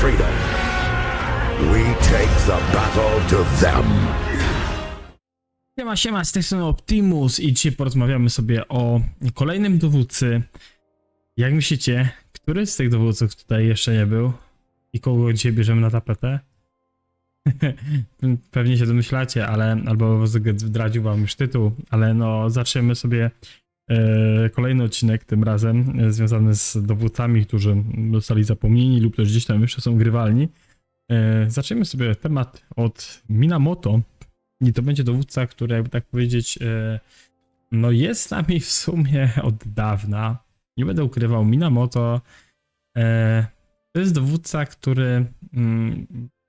freedom. We take the battle to them. Siema, z tej strony Optimus i dzisiaj porozmawiamy sobie o kolejnym dowódcy. Jak myślicie, który z tych dowódców tutaj jeszcze nie był? I kogo dzisiaj bierzemy na tapetę? Pewnie się domyślacie, ale albo zdradził wam już tytuł, ale no zaczniemy sobie kolejny odcinek tym razem związany z dowódcami, którzy zostali zapomnieni lub też gdzieś tam jeszcze są grywalni. Zaczniemy sobie temat od Minamoto i to będzie dowódca, który jakby tak powiedzieć no jest z nami w sumie od dawna. Nie będę ukrywał, Minamoto to jest dowódca, który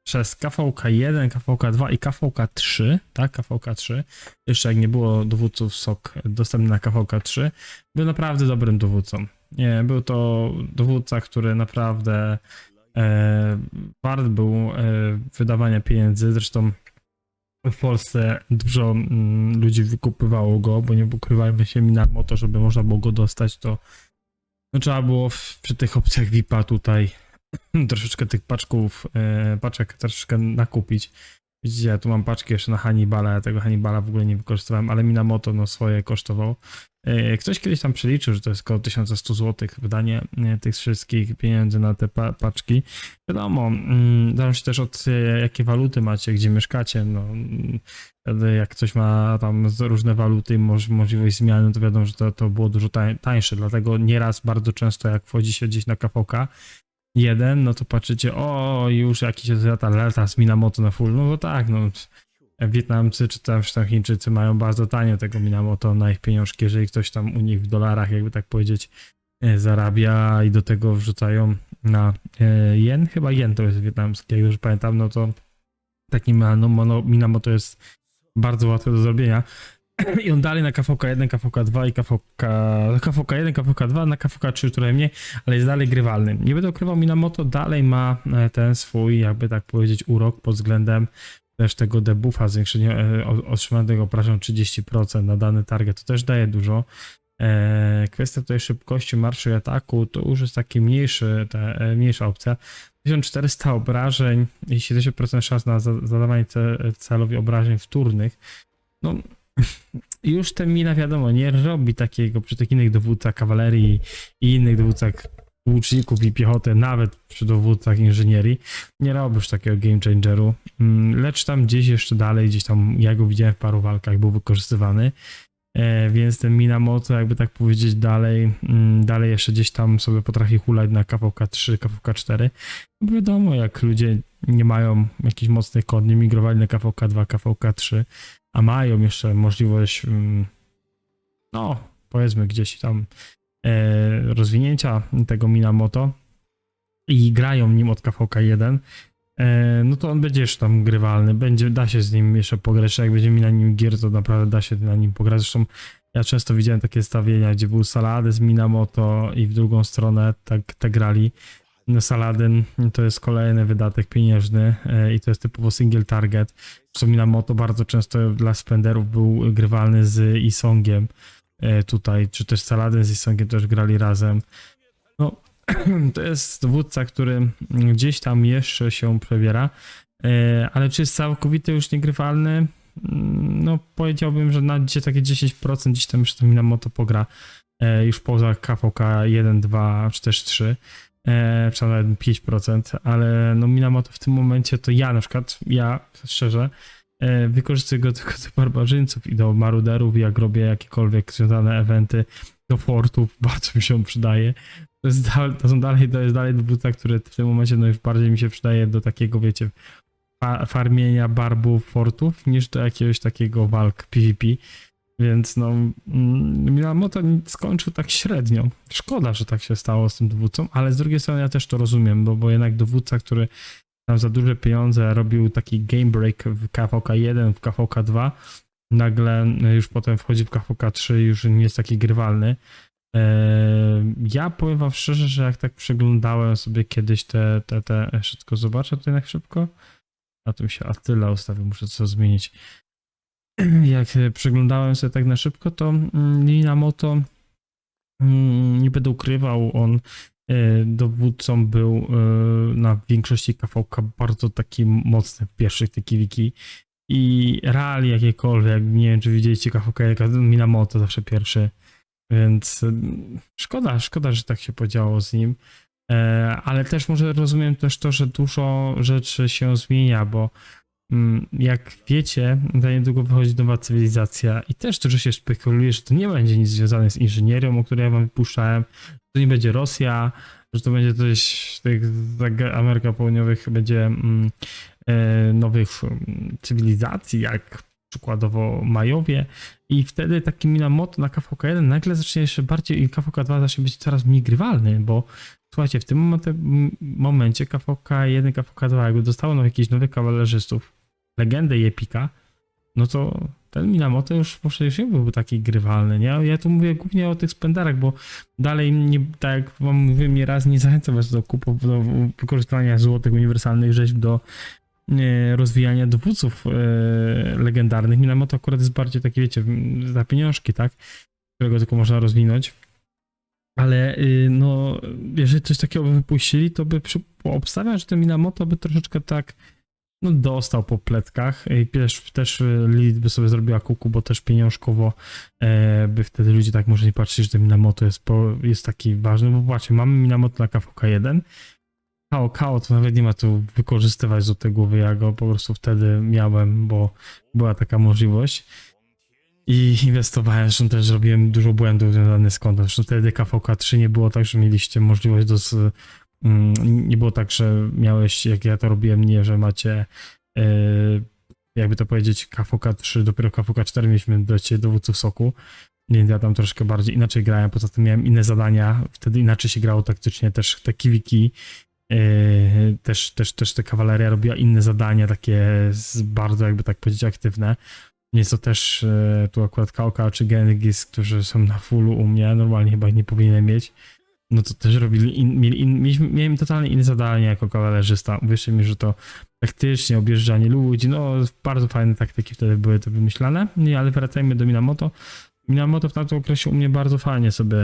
przez KVK1, KVK2 i KVK3, tak, KVK3, jeszcze jak nie było dowódców SOK dostępny na KVK3, był naprawdę dobrym dowódcą. Nie, był to dowódca, który naprawdę wart był wydawania pieniędzy, zresztą w Polsce dużo ludzi wykupywało go, bo nie ukrywajmy się, Minamoto, żeby można było go dostać, to no, trzeba było przy tych opcjach VIP-a tutaj troszeczkę tych paczek troszeczkę nakupić. Widzicie, ja tu mam paczki jeszcze na Hannibala, ja tego Hannibala w ogóle nie wykorzystywałem, ale Minamoto no swoje kosztował. Ktoś kiedyś tam przeliczył, że to jest około 1100 zł wydanie tych wszystkich pieniędzy na te paczki. Wiadomo, zależy też od jakie waluty macie, gdzie mieszkacie, no jak ktoś ma tam różne waluty i możliwość zmiany, to wiadomo, że to było dużo tańsze, dlatego nieraz bardzo często jak wchodzi się gdzieś na KVK 1, no to patrzycie, o już jakiś lata z Minamoto na full, no bo tak, no Wietnamcy czy tam Chińczycy mają bardzo tanio tego Minamoto na ich pieniążki, jeżeli ktoś tam u nich w dolarach, jakby tak powiedzieć, zarabia i do tego wrzucają na jen, chyba jen to jest wietnamski, jak już pamiętam, no to taki Minamoto jest bardzo łatwe do zrobienia. I on dalej na KVK1, KVK2 i KVK1, KVK2, na KVK3 trochę mniej, ale jest dalej grywalny. Nie będę ukrywał, Minamoto dalej ma ten swój, jakby tak powiedzieć, urok pod względem też tego debuffa, zwiększenia otrzymanego obrażeń 30% na dany target, to też daje dużo. Kwestia tutaj szybkości marszu i ataku to już jest taki mniejsza opcja. 1400 obrażeń i 70% szans na zadawanie celowi obrażeń wtórnych. No już ten Mina wiadomo, nie robi takiego przy tych innych dowódcach kawalerii i innych dowódcach łuczników i piechoty, nawet przy dowódcach inżynierii, nie robisz takiego game changeru, lecz tam gdzieś jeszcze dalej, gdzieś tam ja go widziałem w paru walkach, był wykorzystywany, więc ten Minamoto, jakby tak powiedzieć, dalej jeszcze gdzieś tam sobie potrafi hulać na KVK3, KVK4, bo wiadomo, jak ludzie nie mają jakichś mocnych kod, nie migrowali na KVK2, KVK3, a mają jeszcze możliwość, no powiedzmy gdzieś tam rozwinięcia tego Minamoto i grają nim od KVK1, no to on będzie jeszcze tam grywalny, da się z nim jeszcze pograć, jak będzie mi na nim gier, to naprawdę da się na nim pograć. Zresztą ja często widziałem takie stawienia, gdzie był Saladin z Minamoto i w drugą stronę tak grali. No, Saladin to jest kolejny wydatek pieniężny i to jest typowo single target. Zresztą Minamoto bardzo często dla spenderów był grywalny z Isongiem tutaj, czy też Saladin z Isongiem też grali razem. No, to jest dowódca, który gdzieś tam jeszcze się przebiera, ale czy jest całkowity już niegrywalny? No powiedziałbym, że na dzisiaj takie 10% gdzieś tam jeszcze Minamoto pogra już poza KVK 1, 2, czy też 3. Czy nawet 5%, ale no Minamoto w tym momencie to ja szczerze wykorzystuję go tylko do barbarzyńców i do maruderów, jak robię jakiekolwiek związane eventy do fortów, bardzo mi się on przydaje. To jest dalej dowódca, który w tym momencie no już bardziej mi się przydaje do takiego, wiecie, farmienia barbów fortów, niż do jakiegoś takiego walk PvP. Więc no, Minamoto skończył tak średnio. Szkoda, że tak się stało z tym dowódcą, ale z drugiej strony ja też to rozumiem, bo jednak dowódca, który tam za duże pieniądze robił taki game break w KVK1, w KVK2, nagle już potem wchodzi w KVK3 i już nie jest taki grywalny. Ja powiem wam szczerze, że jak tak przeglądałem sobie kiedyś te jeszcze tylko zobaczę tutaj na szybko, a tu się Attila ustawił, muszę coś zmienić. Jak przeglądałem sobie tak na szybko, to Minamoto, nie będę ukrywał, on dowódcą był na większości KVK bardzo taki mocny w pierwszych tych wiki. I rally jakiekolwiek, nie wiem czy widzieliście KVK, Minamoto zawsze pierwszy, więc szkoda, że tak się podziało z nim, ale też może rozumiem też to, że dużo rzeczy się zmienia, bo jak wiecie, za niedługo wychodzi nowa cywilizacja i też dużo się spekuluje, że to nie będzie nic związane z inżynierią, o której ja wam wypuszczałem, że to nie będzie Rosja, że to będzie coś, tak Ameryka Południowych będzie nowych cywilizacji, jak przykładowo Majowie i wtedy taki Minamoto na KVK1 nagle zacznie jeszcze bardziej i KVK2 zacznie być coraz mniej grywalny, bo słuchajcie, w tym momencie KVK1, KVK2 jakby dostało jakieś nowych kawalerzystów, legendę i epika, no to ten Minamoto już może już nie byłby taki grywalny, nie? Ja tu mówię głównie o tych spenderach, bo dalej, nie, tak jak wam mówiłem nieraz, nie zachęcam was do wykorzystywania złotych uniwersalnych rzeźb do rozwijania dowódców legendarnych. Minamoto akurat jest bardziej taki, wiecie, za pieniążki, tak? Którego tylko można rozwinąć. Ale no, jeżeli coś takiego by wypuścili, to by obstawiam, że ten Minamoto by troszeczkę tak no, dostał po pletkach i też Lilith by sobie zrobiła kuku, bo też pieniążkowo by wtedy ludzie tak może nie patrzyli, że ten Minamoto jest taki ważny, bo właśnie mamy Minamoto na KVK1, KO to nawet nie ma tu wykorzystywać do tej głowy, ja go po prostu wtedy miałem, bo była taka możliwość. I inwestowałem, zresztą też zrobiłem dużo błędów związanych z kontem. Zresztą wtedy KVK3 nie było tak, że mieliście możliwość nie było tak, że miałeś, jak ja to robiłem, nie, że macie jakby to powiedzieć KVK3, dopiero KVK4 mieliśmy do dowódców soku, więc ja tam troszkę bardziej inaczej grałem, poza tym miałem inne zadania, wtedy inaczej się grało taktycznie, też te kiwiki, też ta kawaleria robiła inne zadania, takie bardzo jakby tak powiedzieć aktywne. Jest to też tu akurat Kauka czy Genghis, którzy są na fullu u mnie, normalnie chyba ich nie powinienem mieć. No to też miałem totalnie inne zadania jako kawalerzysta. Uwierzcie mi, że to praktycznie objeżdżanie ludzi, no bardzo fajne taktyki wtedy były to wymyślane. Nie, ale wracajmy do Minamoto. Minamoto w tamtym okresie u mnie bardzo fajnie sobie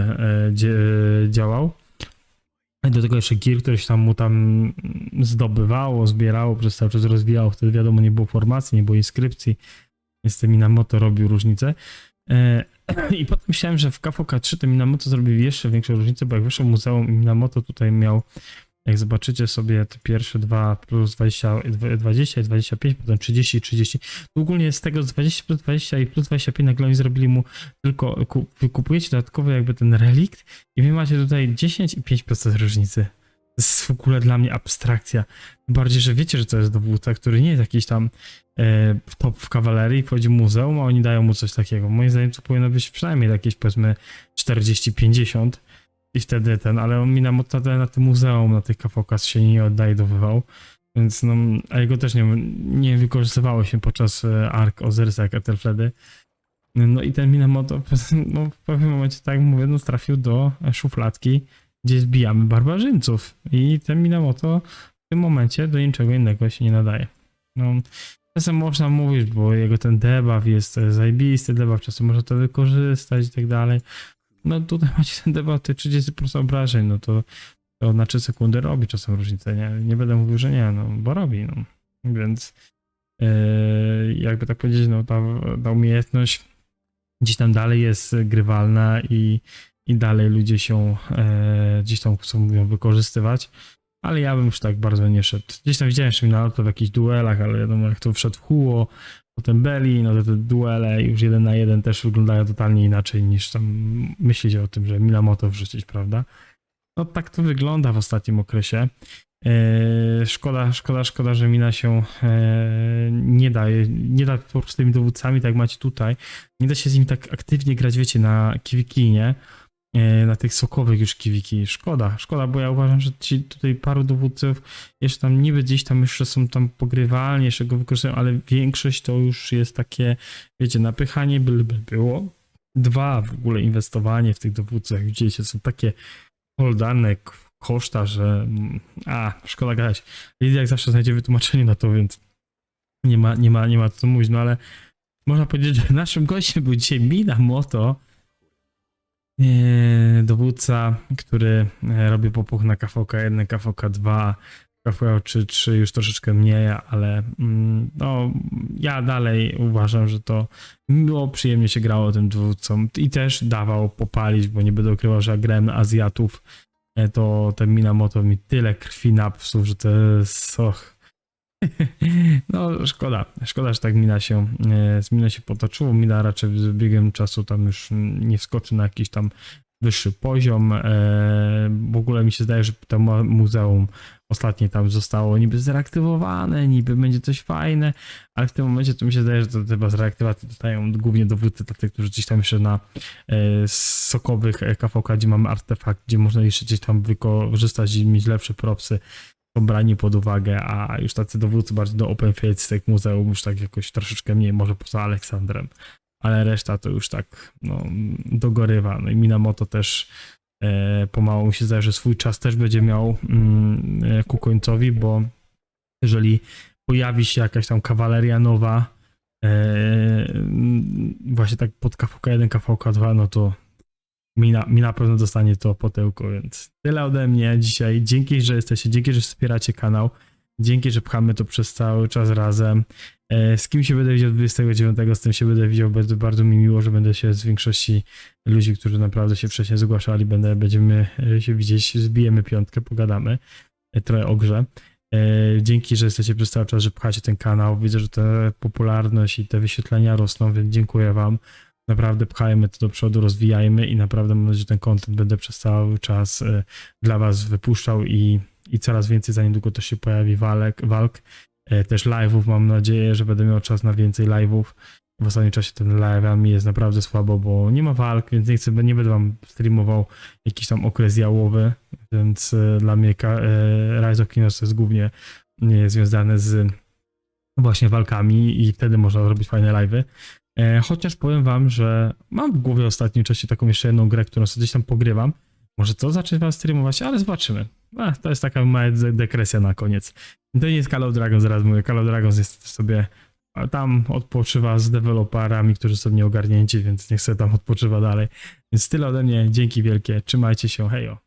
działał. Do tego jeszcze Gear, który się mu tam zdobywało, zbierało, przez cały czas rozwijało. Wtedy wiadomo, nie było formacji, nie było inskrypcji. Więc ten Minamoto robił różnicę. I potem myślałem, że w KVK3 ten Minamoto zrobił jeszcze większą różnicę, bo jak wyszło muzeum i Minamoto tutaj miał, jak zobaczycie sobie te pierwsze dwa plus 20 i 25, potem 30 i 30. To ogólnie z tego z 20 plus 20 i plus 25 nagle oni zrobili mu tylko, kupujecie dodatkowo jakby ten relikt i wy macie tutaj 10 i 5% różnicy. To jest w ogóle dla mnie abstrakcja. Tym bardziej, że wiecie, że to jest dowódca, który nie jest jakiś tam top w kawalerii, wchodzi w muzeum, a oni dają mu coś takiego. Moim zdaniem to powinno być przynajmniej jakieś powiedzmy 40-50 i wtedy ale on mi na tym muzeum, na tych KVK się nie odnajdowywał, więc no, a jego też nie wykorzystywało się podczas Ark Ozyrsa jak Ethelfledy. No i ten Minamoto no, w pewnym momencie, tak jak mówię, no, trafił do szufladki, gdzie zbijamy barbarzyńców i ten Minamoto w tym momencie do niczego innego się nie nadaje. No, czasem można mówić, bo jego ten debuff jest zajebisty, debuff czasem można to wykorzystać i tak dalej. No tutaj macie ten debuff, te 30% obrażeń, no to na 3 sekundy robi czasem różnicę, nie będę mówił, że nie, no bo robi, no. Więc jakby tak powiedzieć, no ta umiejętność gdzieś tam dalej jest grywalna i dalej ludzie się gdzieś tam chcą ją wykorzystywać, ale ja bym już tak bardzo nie szedł. Gdzieś tam widziałem jeszcze Minamoto w jakichś duelach, ale wiadomo jak to wszedł w Huo, potem Belli, no to te duele już 1 na 1 też wyglądają totalnie inaczej niż tam myślicie o tym, że Minamoto wrzucić, prawda? No tak to wygląda w ostatnim okresie. Szkoda, że Mina się nie da po prostu tymi dowódcami, tak jak macie tutaj. Nie da się z nimi tak aktywnie grać, wiecie, na Kiwikinie, na tych sokowych już Kiwiki. Szkoda, bo ja uważam, że ci tutaj paru dowódców jeszcze tam niby gdzieś tam jeszcze są tam pogrywalni, jeszcze go wykorzystują, ale większość to już jest takie, wiecie, napychanie by było. 2 w ogóle inwestowanie w tych dowódców, jak widzicie, są takie holdane koszta, że szkoda gadać. Lidia jak zawsze znajdzie wytłumaczenie na to, więc nie ma co mówić, no ale można powiedzieć, że naszym gościem był dzisiaj Minamoto. dowódca, który robi popuch na KVK1, KVK2, KVK3 już troszeczkę mniej, ale no, ja dalej uważam, że to było przyjemnie się grało tym dowódcą i też dawał popalić, bo nie będę ukrywał, że jak grałem na Azjatów, to ten Minamoto mi tyle krwi napsuł, że to jest... No szkoda, że tak Mina się potoczyło. Mina raczej z biegiem czasu tam już nie wskoczy na jakiś tam wyższy poziom. W ogóle mi się zdaje, że to muzeum ostatnie tam zostało niby zreaktywowane, niby będzie coś fajne, ale w tym momencie to mi się zdaje, że to chyba z reaktywacji dostają głównie dowódcy, dla tych, którzy gdzieś tam jeszcze na sokowych KVK, gdzie mamy artefakt, gdzie można jeszcze gdzieś tam wykorzystać i mieć lepsze propsy, są brani pod uwagę, a już tacy dowódcy bardziej do open field z tych muzeum już tak jakoś troszeczkę mniej, może poza Aleksandrem, ale reszta to już tak no, dogorywa. No i Minamoto też pomału mi się zdaje, że swój czas też będzie miał ku końcowi, bo jeżeli pojawi się jakaś tam kawaleria nowa, właśnie tak pod KVK1, KVK2, no to mi na pewno dostanie to potełko, więc tyle ode mnie dzisiaj. Dzięki, że jesteście, dzięki, że wspieracie kanał, dzięki, że pchamy to przez cały czas razem. Z kim się będę widział 29, z tym się będę widział, będzie bardzo mi miło, że będę się z większości ludzi, którzy naprawdę się wcześniej zgłaszali, będziemy się widzieć, zbijemy piątkę, pogadamy trochę o grze. Dzięki, że jesteście przez cały czas, że pchacie ten kanał. Widzę, że ta popularność i te wyświetlenia rosną, więc dziękuję wam. Naprawdę pchajmy to do przodu, rozwijajmy i naprawdę mam nadzieję, że ten content będę przez cały czas dla was wypuszczał i coraz więcej za niedługo to się pojawi walk. Też live'ów mam nadzieję, że będę miał czas na więcej live'ów. W ostatnim czasie ten live'ami jest naprawdę słabo, bo nie ma walk, więc nie będę wam streamował jakiś tam okres jałowy, więc dla mnie Rise of Kingdoms jest głównie związane z właśnie walkami i wtedy można zrobić fajne live'y. Chociaż powiem wam, że mam w głowie w ostatnim czasie taką jeszcze jedną grę, którą sobie gdzieś tam pogrywam. Może to zacząć wam streamować, ale zobaczymy. To jest taka mała dekresja na koniec. To nie jest Call of Dragons, zaraz mówię. Call of Dragons jest sobie tam odpoczywa z deweloperami, którzy są nieogarnięci, więc niech sobie tam odpoczywa dalej. Więc tyle ode mnie. Dzięki wielkie. Trzymajcie się. Hejo.